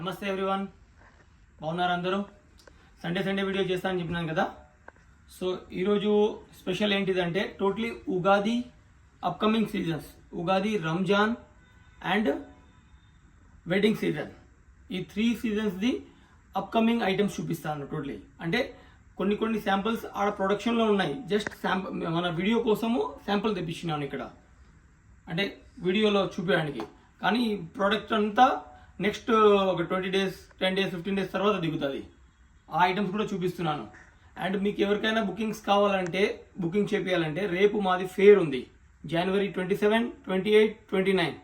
నమస్తే ఎవ్రీవన్, బాగున్నారు అందరూ? సండే వీడియో చేస్తానని చెప్పినాను కదా. సో ఈరోజు స్పెషల్ ఏంటిదంటే totally Ugadi upcoming seasons, Ugadi, Ramzan and wedding season, ఈ 3 సీజన్స్ది అప్కమింగ్ ఐటమ్స్ చూపిస్తాను. టోటలీ అంటే కొన్ని శాంపిల్స్ ఆడ ప్రొడక్షన్లో ఉన్నాయి. జస్ట్ మన వీడియో కోసము శాంపుల్ తెప్పించినాను ఇక్కడ, అంటే వీడియోలో చూపించడానికి. కానీ ప్రోడక్ట్ అంతా నెక్స్ట్ ఒక 20 days, 10 days, 15 days తర్వాత దిగుతుంది. ఆ ఐటమ్స్ కూడా చూపిస్తున్నాను. అండ్ మీకు ఎవరికైనా బుకింగ్స్ కావాలంటే, బుకింగ్ చేయాలంటే రేపు మాది ఫేర్ ఉంది. January 27, 28, 29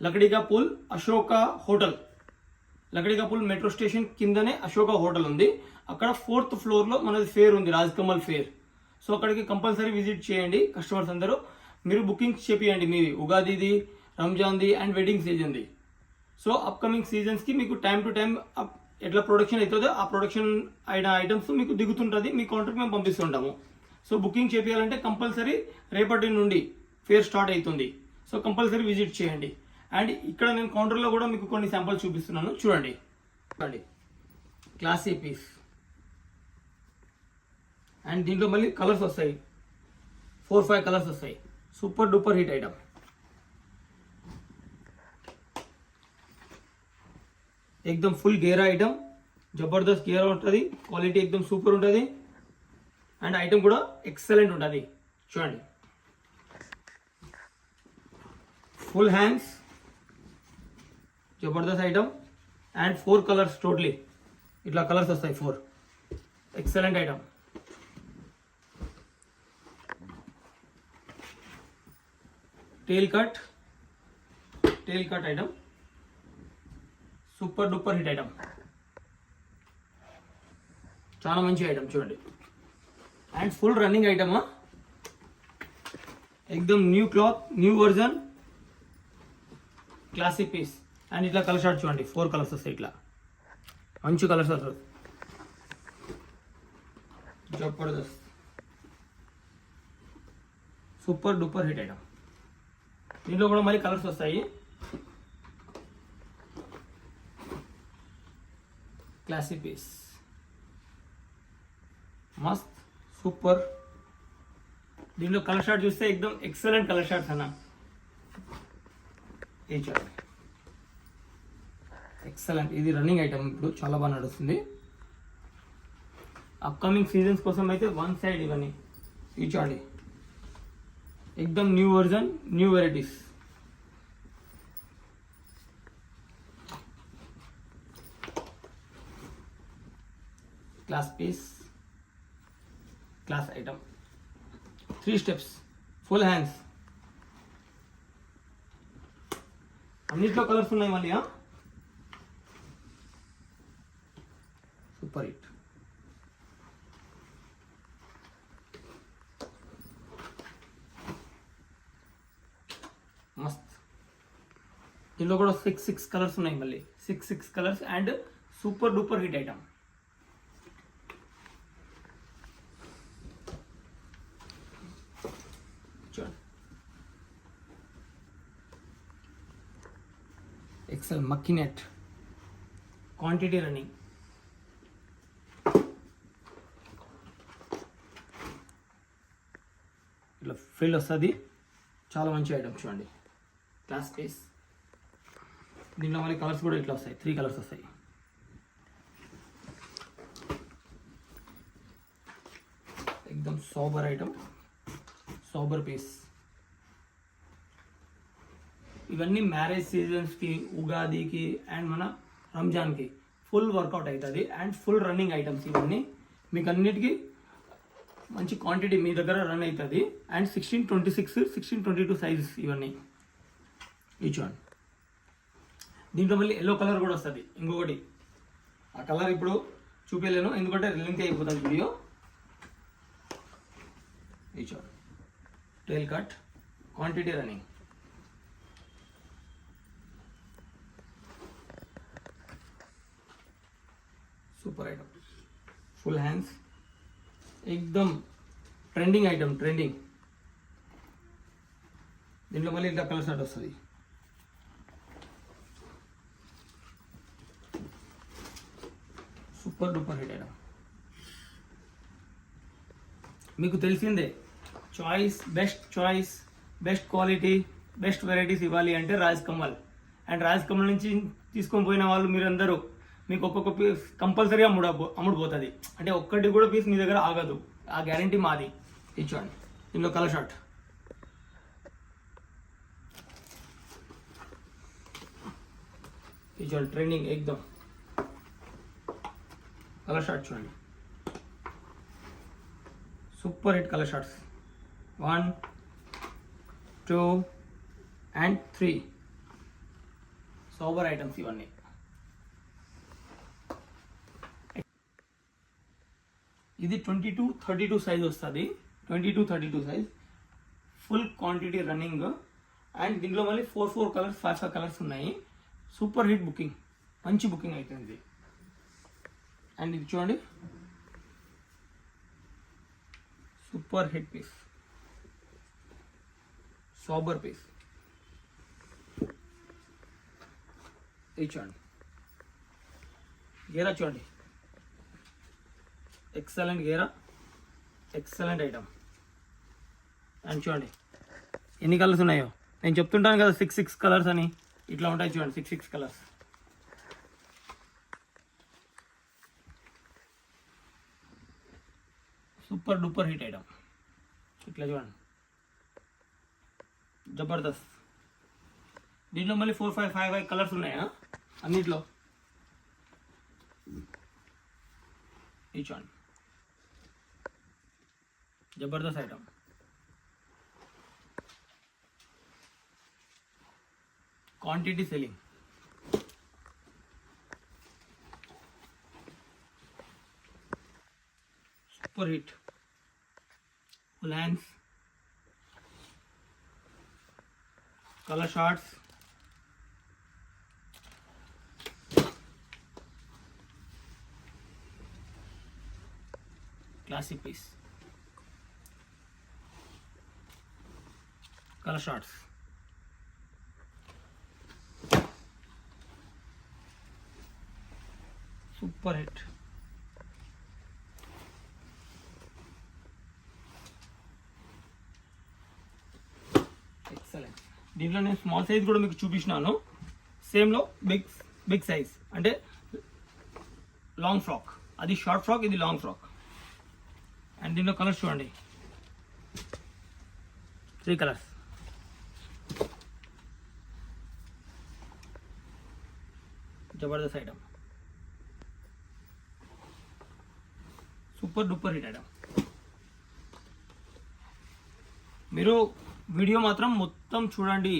Lakdikapul Ashoka hotel, Lakdikapul metro station కిందనే అశోక హోటల్ ఉంది. అక్కడ 4th floorలో మనది ఫేర్ ఉంది, రాజ్కమల్ ఫేర్. సో అక్కడికి కంపల్సరీ విజిట్ చేయండి కస్టమర్స్ అందరూ. మీరు బుకింగ్స్ చేపియండి మీవి, ఉగాదిది, రంజాన్ది అండ్ వెడ్డింగ్ సీజన్ది. సో అప్కమింగ్ సీజన్స్కి మీకు టైం టు టైం ఎట్లా ప్రొడక్షన్ అవుతుందో ఆ ప్రొడక్షన్ అయిన ఐటమ్స్ మీకు దిగుతుంటుంది, మీ కౌంటర్కి మేము పంపిస్తుంటాము. సో బుకింగ్ చేయాలంటే కంపల్సరీ రేపటి నుండి ఫేర్ స్టార్ట్ అవుతుంది. సో కంపల్సరీ విజిట్ చేయండి. అండ్ ఇక్కడ నేను కౌంటర్లో కూడా మీకు కొన్ని శాంపుల్స్ చూపిస్తున్నాను, చూడండి. క్లాసీ పీస్, అండ్ దీంట్లో మళ్ళీ కలర్స్ వస్తాయి, 4-5 కలర్స్ వస్తాయి. Super duper hit item. एकदम फुल घेरा ఐటమ్, జబర్దస్త్ घेरा ఉంటుంది, క్వాలిటీ एकदम సూపర్ ఉంటుంది. అండ్ ఐటమ్ కూడా ఎక్సలెంట్ ఉంటుంది. చూడండి, ఫుల్ హ్యాండ్స్, జబర్దస్త్ ఐటమ్. అండ్ 4 కలర్స్ టోటలీ, ఇట్లా కలర్స్ వస్తాయి 4. Excellent item. Tail cut item, super duper hit item, చాలా మంచి ఐటమ్ చూడండి. అండ్ ఫుల్ రన్నింగ్ ఐటమ్, ఎక్దమ్ new cloth, new version, classic piece. And ఇట్లా కలర్ షార్ట్ చూడండి, 4 కలర్స్ వస్తాయి, ఇట్లా మంచి కలర్స్ వస్తాయి. జబర్దస్త్, సూపర్ డూపర్ హిట్ ఐటమ్. దీంట్లో కూడా మళ్ళీ కలర్స్ వస్తాయి. క్లాసిక్ పీస్, మస్త్ సూపర్. దీంట్లో కలర్ షార్ట్ చూస్తే एकदम ఎక్సలెంట్ కలర్ షార్ట్స్ అన్న. ఏ చూడండి, ఎక్సలెంట్. ఇది రన్నింగ్ ఐటమ్, ఇప్పుడు చాలా బాగా నడుస్తుంది. అప్కమింగ్ సీజన్స్ కోసం అయితే వన్ సైడ్ ఇవన్నీ. ఇది చూడండి, एकदम new version, new varieties. Class piece, class item, 3 steps, full hands. అన్నిట్లో కలర్స్ ఉన్నాయి మళ్ళీ. Super hit. మస్త్. దీనిలో కూడా 6 కలర్స్ ఉన్నాయి మళ్ళీ, 6 colours. And super duper hit item. ఎక్సెల్ మక్కీ నెట్, క్వాంటిటీ రన్నింగ్. ఇట్లా ఫీల్ వస్తుంది, చాలా మంచి ఐటమ్ చూడండి. Class piece. దీంట్లో మళ్ళీ కలర్స్ కూడా ఇట్లా వస్తాయి, 3 కలర్స్ వస్తాయి. एकदम సోబర్ ఐటమ్, సోబర్ పీస్. ఇవన్నీ మ్యారేజ్ సీజన్స్కి, ఉగాదికి అండ్ మన రంజాన్కి ఫుల్ వర్కౌట్ అవుతుంది. అండ్ ఫుల్ రన్నింగ్ ఐటమ్స్ ఇవన్నీ. మీకు అన్నిటికీ మంచి క్వాంటిటీ మీ దగ్గర రన్ అవుతుంది. అండ్ 16-26, 16-22 సైజెస్ ఇవన్నీ. ఈ చూడండి, దీంట్లో మళ్ళీ ఎల్లో కలర్ కూడా వస్తుంది. ఇంకొకటి, ఆ కలర్ ఇప్పుడు చూపించలేను ఎందుకంటే లింక్ అయిపోతుంది వీడియో. ఈ చూడండి, tail cut, quantity running. Super item, full hands, एकदम ట్రెండింగ్ ఐటమ్, ట్రెండింగ్. దీంట్లో మళ్ళీ ఇట్లా కలర్ షార్ట్ వస్తుంది. Super duper hit item. మీకు తెలిసిందే choice best quality best varieties ఇవ్వాలి అంటే రాజ్ కమల్. అండ్ రాజ్ కమల్ నుంచి తీసుకొని పోయిన వాళ్ళు మీరందరూ మీకు ఒక్కొక్క పీస్ కంపల్సరీగా అమ్ముడుపోతుంది. అంటే ఒక్కటి కూడా పీస్ మీ దగ్గర ఆగదు, ఆ గ్యారంటీ మాది. ఇచ్చండి ఇందులో కలర్ షార్ట్. ఇచ్చండి ట్రెండింగ్ ఎక్దమ్ కలర్ షార్ట్ చూడండి. Super hit colour shorts 1, 2 and 3 sober items ఇవన్నీ. ఇది 22-32 సైజ్ వస్తుంది. 22-32 size full quantity running. And దీంట్లో మళ్ళీ 4 కలర్స్ 5 కలర్స్ ఉన్నాయి. సూపర్ హిట్ బుకింగ్, మంచి బుకింగ్ అవుతుంది. అండ్ ఇది చూడండి super hit piece, sober piece. ఇది చూడండి గేరా చూడండి, excellent Gera, excellent item. And చూడండి ఎన్ని కలర్స్ ఉన్నాయో. నేను చెప్తుంటాను కదా 6 కలర్స్ అని, ఇట్లా ఉంటాయి చూడండి 6 colours. Super duper hit item. ఇట్లా చూడండి జబర్దస్త్. దీంట్లో మళ్ళీ 4-5 కలర్స్ ఉన్నాయా అన్నిట్లో. ఇది చూడండి జబర్దస్త్ item. Quantity selling. Super hit full hands, colour shorts, classic piece, colour shorts. Super hit. Excellent. దీంట్లో నేను స్మాల్ సైజ్ కూడా మీకు చూపించినాను. సేమ్లో బిగ్ సైజ్ అంటే లాంగ్ ఫ్రాక్, అది షార్ట్ ఫ్రాక్, ఇది లాంగ్ ఫ్రాక్. అండ్ దీంట్లో కలర్స్ చూడండి 3 కలర్స్. జబర్దస్త్ item, super duper hit item. మీరు వీడియో మాత్రం మొత్తం చూడండి,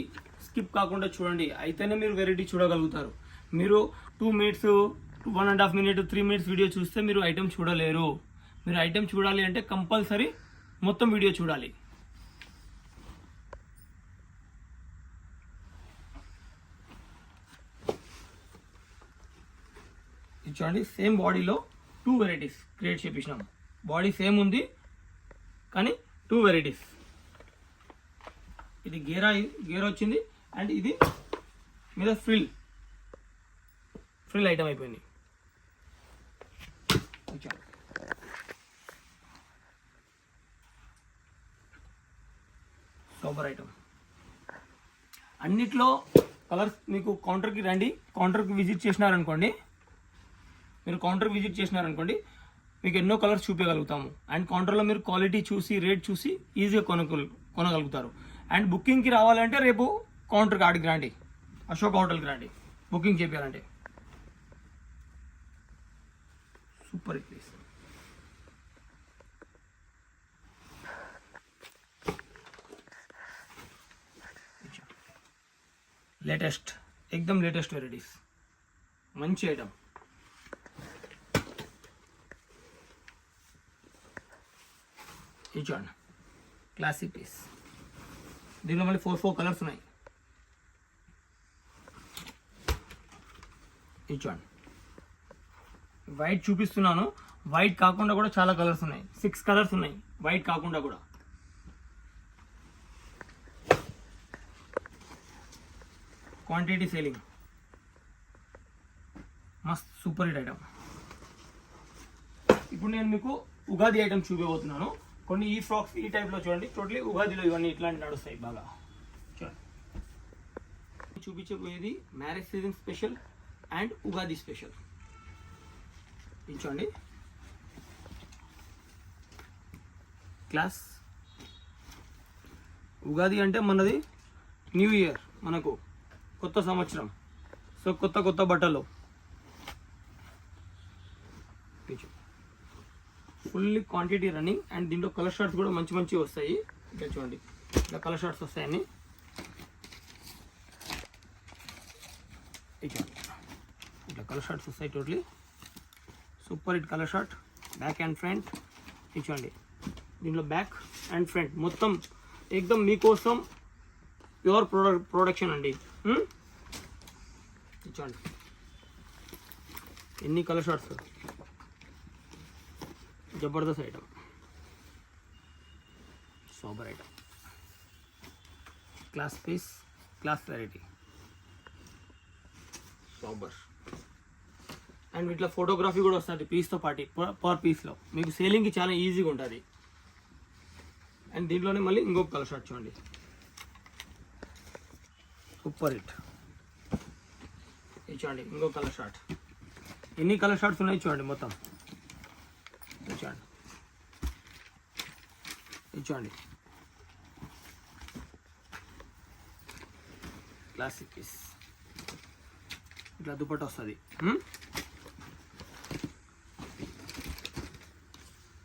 స్కిప్ కాకుండా చూడండి, అయితేనే మీరు వెరైటీ చూడగలుగుతారు. మీరు 2 minutes 1.5 minutes 3 minutes వీడియో చూస్తే మీరు ఐటమ్ చూడలేరు. మీరు ఐటమ్ చూడాలి అంటే కంపల్సరీ మొత్తం వీడియో చూడాలి. ఇది చూడండి సేమ్ బాడీలో 2 వెరైటీస్ క్రియేట్ చేపించినాము. బాడీ సేమ్ ఉంది కానీ 2 వెరైటీస్. ఇది గేరా వచ్చింది అండ్ ఇది మీద ఫ్రిల్ ఐటమ్ అయిపోయింది. Super item. అన్నిట్లో కలర్స్ మీకు కౌంటర్కి రండి, కౌంటర్కి విజిట్ చేసినారనుకోండి, మీరు కౌంటర్కి విజిట్ చేసినారనుకోండి మీకు ఎన్నో కలర్స్ చూపించగలుగుతాము. అండ్ కౌంటర్లో మీరు క్వాలిటీ చూసి రేట్ చూసి ఈజీగా కొనగలుగుతారు. అండ్ బుకింగ్కి రావాలంటే రేపు కౌంటర్కి ఆడికి రండి, అశోక్ హోటల్కి రండి బుకింగ్ చేయాలంటే. Super hit please. లేటెస్ట్ ఎక్దమ్ లేటెస్ట్ వెరైటీస్, మంచి ఐటమ్. ఇది చూడండి క్లాసిక్ పీస్. దీనిలో మళ్ళీ 4 కలర్స్ ఉన్నాయి. ఇది చూడండి వైట్ చూపిస్తున్నాను, వైట్ కాకుండా కూడా చాలా కలర్స్ ఉన్నాయి. 6 కలర్స్ ఉన్నాయి వైట్ కాకుండా కూడా. క్వాంటిటీ సేలింగ్, మస్త్ సూపర్ హిట్ ఐటమ్. ఇప్పుడు నేను మీకు ఉగాది ఐటమ్ చూపించబోతున్నాను. కొన్ని ఈ ఫ్రాక్స్ ఈ టైప్లో చూడండి, టోటలీ ఉగాదిలో ఇవన్నీ ఇట్లాంటి నడుస్తాయి బాగా. చూడండి, చూపించబోయేది marriage season special and Ugadi special. ఇది చూడండి, క్లాస్. ఉగాది అంటే మనది న్యూ ఇయర్, మనకు కొత్త సంవత్సరం. సో కొత్త బట్టలు, ఫుల్లీ క్వాంటిటీ రన్నింగ్. అండ్ దీంట్లో కలర్ షార్ట్స్ కూడా మంచి వస్తాయి. ఇక్కడ చూడండి, ఇలా కలర్ షార్ట్స్ వస్తాయని. ఇట్లా కలర్ షార్ట్స్ వస్తాయి, totally super hit colour short. Back and front ఇచ్చండి, దీంట్లో బ్యాక్ అండ్ ఫ్రంట్ మొత్తం ఏకదమ్ మీకోసం ప్యూర్ ప్రొడక్షన్ అండి. ఇచ్చండి, ఎన్ని కలర్ షార్ట్స్, జబర్దస్త్ item, super item, class piece, class variety, super. And ఇట్లా ఫోటోగ్రఫీ కూడా వస్తుంది పీస్తో పాటు, పర్ పీస్లో మీకు సేలింగ్కి చాలా ఈజీగా ఉంటుంది. అండ్ దీంట్లోనే మళ్ళీ ఇంకొక కలర్ షార్ట్ చూడండి, సూపర్ హిట్. ఇది చూడండి, ఇంకొక కలర్ షార్ట్. ఎన్ని కలర్ షార్ట్స్ ఉన్నాయి చూడండి మొత్తం. చూడండి, ఇది చూడండి, క్లాసిక్ పీస్. ఇట్లా దుపట్ట వస్తుంది.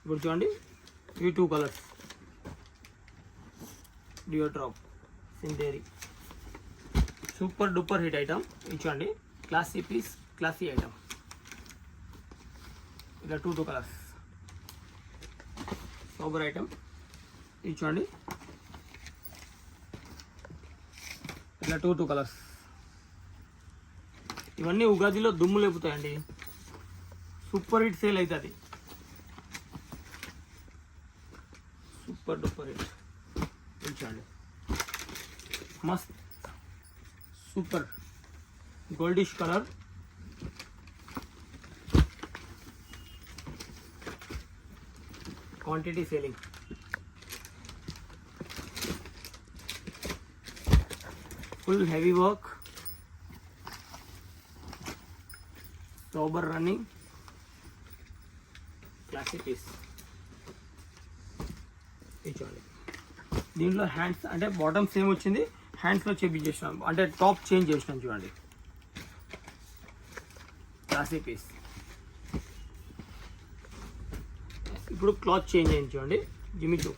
ఇప్పుడు చూడండి, ఇవి 2 కలర్స్, డియో డ్రాప్, సిందేరి, సూపర్ డూపర్ హిట్ ఐటమ్. ఇది చూడండి, క్లాసీ పీస్, క్లాసీ ఐటమ్. ఇలా 2 కలర్స్, సూపర్ ఐటమ్. ఇది చూడండి, ఇలా 2 కలర్స్. ఇవన్నీ ఉగాదిలో దుమ్ము లేపుతాయండి, సూపర్ హిట్ సేల్ అవుతుంది, సూపర్ డూపర్ హిట్. ఇది చూడండి, మస్త్ super goldish colour, quantity selling. Full heavy work, sober running, classic piece. ఇది చూడండి, దీంట్లో హ్యాండ్స్ అంటే బాటమ్ సేమ్ వచ్చింది, హ్యాండ్స్లో చేపించేసినాం, అంటే టాప్ చేంజ్ చేసినాం. చూడండి, క్లాసిక్ పీస్. ఇప్పుడు క్లాత్ చేంజ్ అయింది చూడండి, జిమ్మి చూ.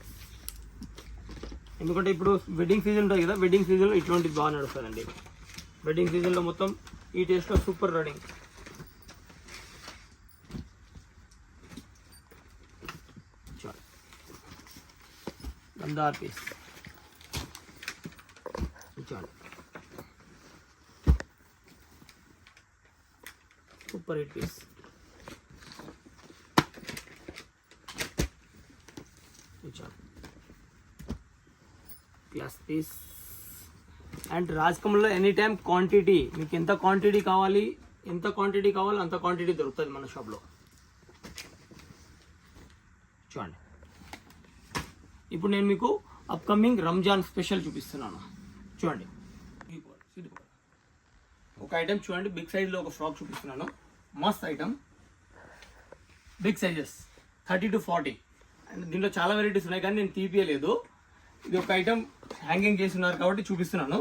ఎందుకంటే ఇప్పుడు వెడ్డింగ్ సీజన్ ఉంటుంది కదా, వెడ్డింగ్ సీజన్లో ఇట్లాంటిది బాగా నడుస్తుందండి. వెడ్డింగ్ సీజన్లో మొత్తం ఈ టేస్ట్లో సూపర్ రన్నింగ్. చూడండి, గంధార్ పీస్. చూడండి, super hit piece. Class piece. And రాజ్కమల్లో ఎనీ టైం క్వాంటిటీ, మీకు ఎంత క్వాంటిటీ కావాలో అంత క్వాంటిటీ దొరుకుతుంది మన షాప్లో. చూడండి, ఇప్పుడు నేను మీకు అప్కమింగ్ రంజాన్ స్పెషల్ చూపిస్తున్నాను. చూడండి, ఒక ఐటమ్ చూడండి, బిగ్ సైజ్లో ఒక ఫ్రాక్ చూపిస్తున్నాను. మస్త్ item, big sizes 30 to 40. And దీంట్లో చాలా వెరైటీస్ ఉన్నాయి కానీ నేను తీపియలేదు. ఇది ఒక ఐటమ్ హ్యాంగింగ్ చేసి ఉన్నారు కాబట్టి చూపిస్తున్నాను.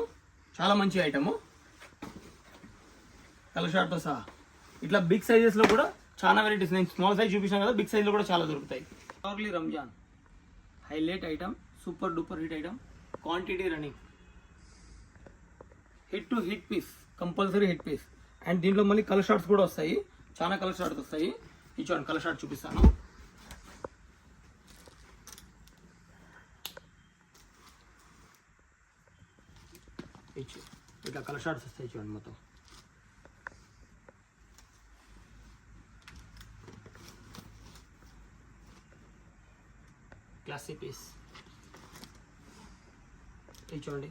చాలా మంచి ఐటము, కలర్ షార్ట్తో సహా. ఇట్లా బిగ్ సైజెస్లో కూడా చాలా వెరైటీస్, నేను స్మాల్ సైజ్ చూపించాను కదా, బిగ్ సైజ్లో కూడా చాలా దొరుకుతాయి. Purely Ramzan highlight item, super duper hit item, quantity running, hit to hit piece, compulsory hit piece. And దీంట్లో మళ్ళీ కలర్ షార్ట్స్ కూడా వస్తాయి, చాలా కలర్ షార్ట్స్ వస్తాయి. ఇచ్చాను కలర్ షార్ట్ చూపిస్తాను. ఇట్లా కలర్ షార్ట్స్ వస్తాయి చూడండి మొత్తం. Classic piece. ఇది చూడండి,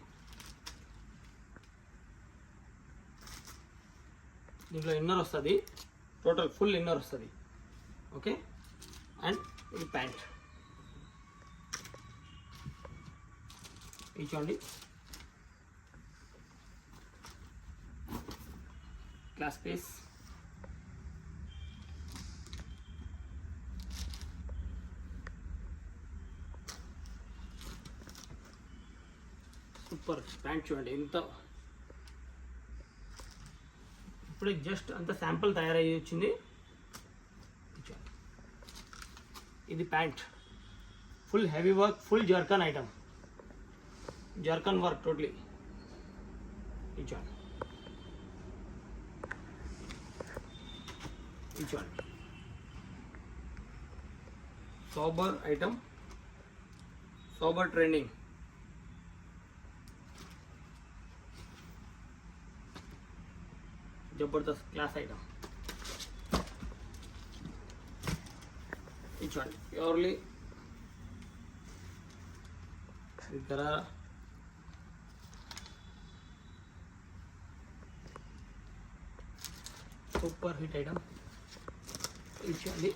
దీంట్లో ఇన్నర్ వస్తుంది, టోటల్ ఫుల్ ఇన్నర్ వస్తుంది. ఓకే, అండ్ ఇది ప్యాంట్. ఇది చూడండి క్లాస్ పీస్. సూపర్ ప్యాంట్ చూడండి ఎంత, ఇప్పుడే జస్ట్ అంత శాంపుల్ తయారయ్యి వచ్చింది. ఇది pant, full heavy work, full zircon item, zircon work totally. ఇది చూడండి, ఇది చూడండి sober item, sober trending. Jabardasth class item. ఇది చూడండి ప్యూర్లీ ఇక్కడ సూపర్ హిట్ ఐటమ్. ఇది చూడండి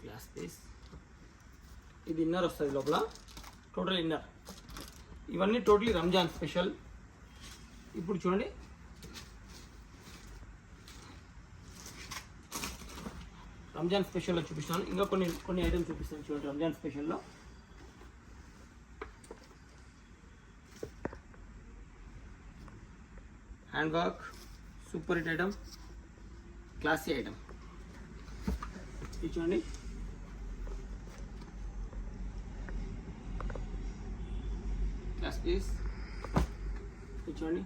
గ్లాస్ పీస్. ఇది ఇన్నర్ వస్తుంది లోపల, టోటల్ ఇన్నర్. ఇవన్నీ టోటలీ రంజాన్ స్పెషల్. ఇప్పుడు చూడండి రంజాన్ స్పెషల్లో చూపిస్తాను, ఇంకా కొన్ని ఐటమ్స్ చూపిస్తాను చూడండి రంజాన్ స్పెషల్లో. Hand work, super hit item, classy item. ఇది చూడండి క్లాస్ పీస్. ఇది చూడండి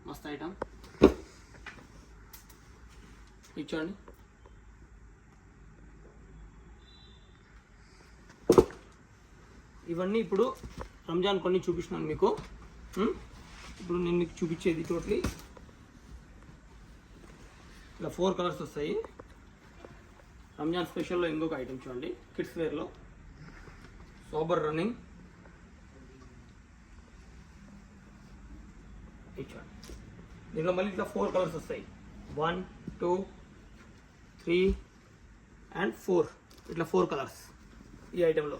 మస్త్ ఐటమ్. ఇది చూడండి ఇవన్నీ ఇప్పుడు రంజాన్ కొన్ని చూపిస్తున్నాను మీకు. ఇప్పుడు నేను మీకు చూపించేది టోటలీ ఇలా 4 కలర్స్ వస్తాయి. రంజాన్ స్పెషల్లో ఇంకొక ఐటమ్ చూడండి, కిడ్స్ వేర్లో సోబర్ రన్నింగ్. ఇది చూడండి దీనిలో మళ్ళీ ఇట్లా 4 కలర్స్ వస్తాయి, 1, 2, 3 and 4. ఇట్లా 4 కలర్స్ ఈ ఐటెంలో.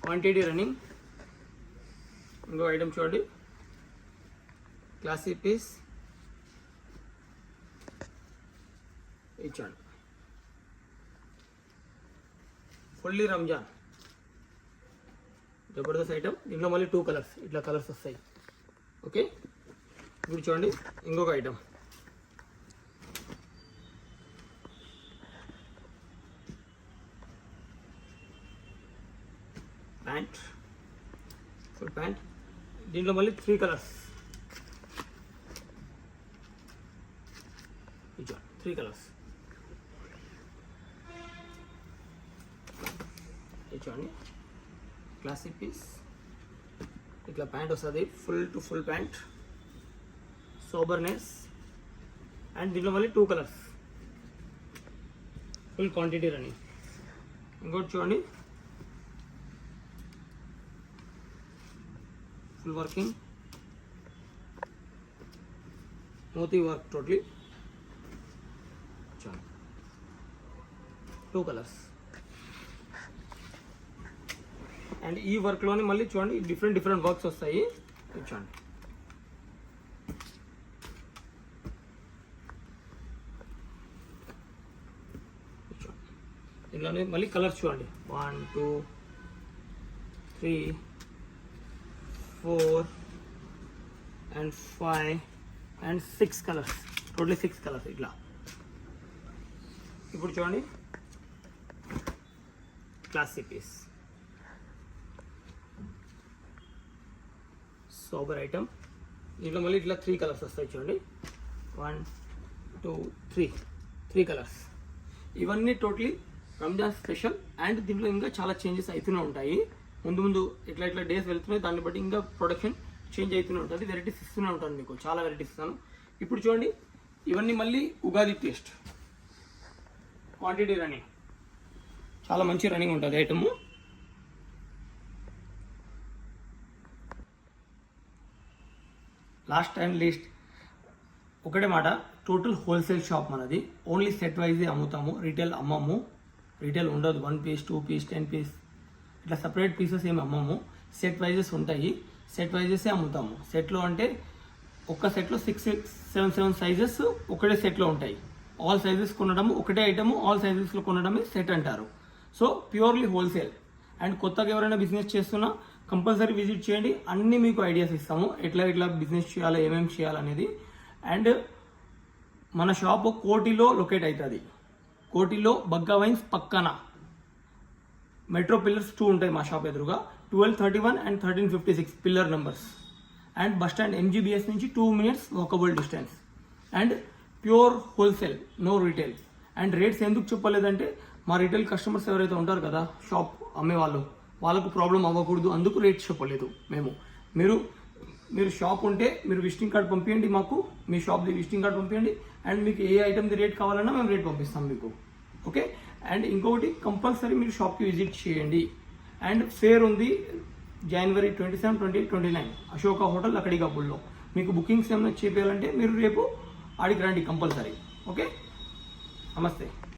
Quantity running. ఇంకో ఐటమ్ చూడండి క్లాసీ పీస్. ఇది చూడండి ఫుల్లీ రంజాన్ జబర్దస్త్ ఐటమ్. దీంట్లో మళ్ళీ 2 కలర్స్ ఇట్లా కలర్స్ వస్తాయి. ఓకే ఇప్పుడు చూడండి ఇంకొక ఐటమ్ ప్యాంట్, ఫుల్ ప్యాంట్. దీంట్లో మళ్ళీ 3 కలర్స్. ఇది 3 కలర్స్. ఇది చూడండి క్లాసిక్ పీస్. ఇట్లా ప్యాంట్ వస్తుంది, full to full pant, soberness. And దీంట్లో మళ్ళీ 2 కలర్స్, ఫుల్ క్వాంటిటీ రన్నింగ్. ఇంకోటి చూడండి ఫుల్ వర్కింగ్, మోతీ వర్క్ టోటలీ. 2 కలర్స్. అండ్ ఈ వర్క్లోనే మళ్ళీ చూడండి డిఫరెంట్ వర్క్స్ వస్తాయి. చూడండి దీనిలోనే మళ్ళీ కలర్స్ చూడండి 1, 2, 3, 4 and 5 and 6 colours, totally 6 colours ఇట్లా. ఇప్పుడు చూడండి క్లాసిక్ పీస్, సోబర్ ఐటమ్. దీంట్లో మళ్ళీ ఇట్లా 3 కలర్స్ వస్తాయి చూడండి 1, 2, 3 కలర్స్. ఇవన్నీ టోటలీ రంజాన్ స్పెషల్. అండ్ దీంట్లో ఇంకా చాలా చేంజెస్ అవుతూనే ఉంటాయి. ముందు ఇట్లా డేస్ వెళ్తున్నాయి, దాన్ని బట్టి ఇంకా ప్రొడక్షన్ చేంజ్ అవుతూనే ఉంటుంది. వెరైటీస్ ఇస్తూనే ఉంటాను మీకు, చాలా వెరైటీస్ ఇస్తాను. ఇప్పుడు చూడండి ఇవన్నీ మళ్ళీ ఉగాది టేస్ట్. క్వాంటిటీ రన్నింగ్, చాలా మంచి రన్నింగ్ ఉంటుంది ఐటమ్. లాస్ట్ అండ్ లీస్ట్ ఒకటే మాట, టోటల్ హోల్సేల్ షాప్ మనది. ఓన్లీ సెట్ వైజే అమ్ముతాము, రీటైల్ అమ్మము. రీటైల్ ఉండదు, 1 పీస్ 2 పీస్ 10 పీస్ ఇట్లా సపరేట్ పీసెస్ ఏమి అమ్మము. సెట్ వైజెస్ ఉంటాయి, సెట్ వైజెసే అమ్ముతాము. సెట్లో అంటే ఒక్క సెట్లో 6-7 సైజెస్ ఒకటే సెట్లో ఉంటాయి. ఆల్ సైజెస్ కొనడం ఒకటే ఐటమ్, ఆల్ సైజెస్లో కొనడమే సెట్ అంటారు. So purely wholesale. అండ్ కొత్తగా ఎవరైనా బిజినెస్ చేస్తున్నా కంపల్సరీ విజిట్ చేయండి, అన్నీ మీకు ఐడియాస్ ఇస్తాము ఎట్లా బిజినెస్ చేయాలి, ఏమేమి చేయాలనేది. అండ్ మన షాప్ కోటిలో లొకేట్ అవుతుంది. కోటిలో బగ్గా వైన్స్ పక్కన మెట్రో పిల్లర్స్ 2 ఉంటాయి మా షాప్ ఎదురుగా. 1231 and 1356 pillar numbers. And bus stand MGBS నుంచి 2 minutes walkable distance. And pure wholesale, no retail. And rates ఎందుకు చెప్పలేదంటే మా రీటైల్ కస్టమర్స్ ఎవరైతే ఉంటారు కదా షాప్ అమ్మేవాళ్ళు, వాళ్ళకు ప్రాబ్లం అవ్వకూడదు, అందుకు రేట్స్ చెప్పలేదు మేము. మీరు షాప్ ఉంటే మీరు విజిటింగ్ కార్డ్ పంపించండి మాకు, మీ షాప్ది విజిటింగ్ కార్డ్ పంపించండి. అండ్ మీకు ఏ ఐటమ్ది రేట్ కావాలన్నా మేము రేట్ పంపిస్తాం మీకు. ఓకే. అండ్ ఇంకొకటి కంపల్సరీ మీరు షాప్కి విజిట్ చేయండి. అండ్ ఫేర్ ఉంది January 27, 28, 29 అశోక హోటల్ లకడికాపూల్లో. మీకు బుకింగ్స్ ఏమైనా చేయాలంటే మీరు రేపు ఆడికి రండి కంపల్సరీ. ఓకే, నమస్తే.